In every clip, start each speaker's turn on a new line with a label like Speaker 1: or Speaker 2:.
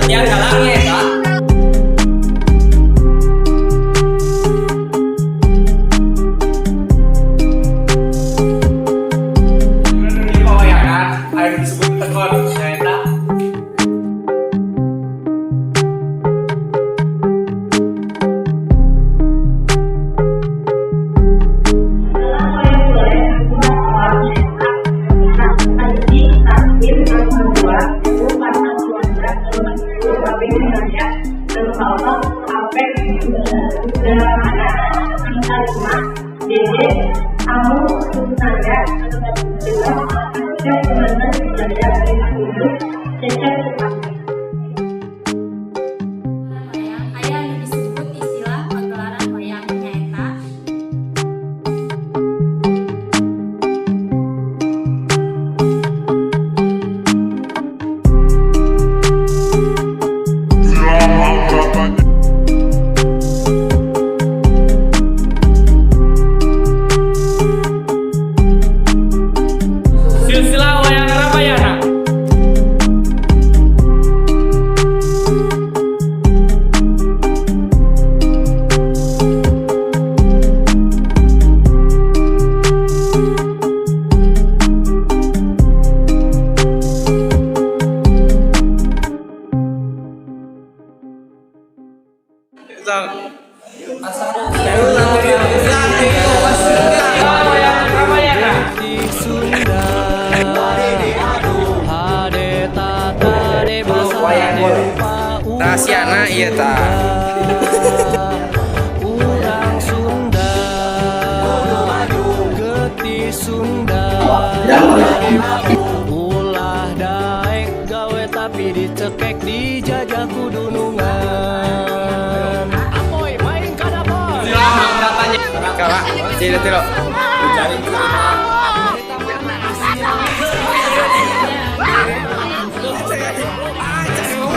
Speaker 1: yang dalangnya Kak. Ini pawayangan ayo disebut tekon ya eta.
Speaker 2: Rahasiana ieu tah.
Speaker 3: Urang Sunda Getih Sunda ulah daek gawe tapi dicekek dijajah kudunungan. Apoy main ka dapur.
Speaker 1: Silakan katanya.
Speaker 2: Kala, tilo.
Speaker 1: Mencari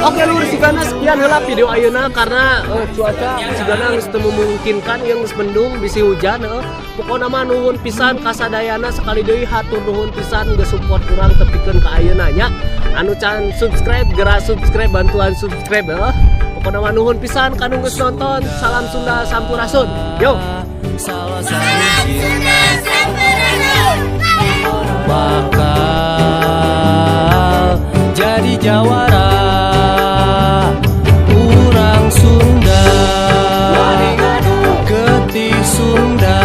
Speaker 3: Oke lur, sigana sekian heula video ayeuna karena cuaca sigana geus teu memungkinkan yang geus mendung bisi hujan pokona mah nuhun pisan kasadayana sekali deui hatur nuhun pisan geus support urang tepikeun ka ayeuna nya. Anu can subscribe geura subscribe bantuan subscribe pokona mah nuhun pisan kanu geus nonton. Salam Sunda Sampurasun. Yo. Bakal jadi jawara urang Sunda Getih Sunda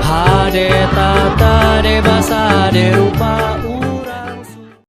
Speaker 3: hade tata de basa de rupa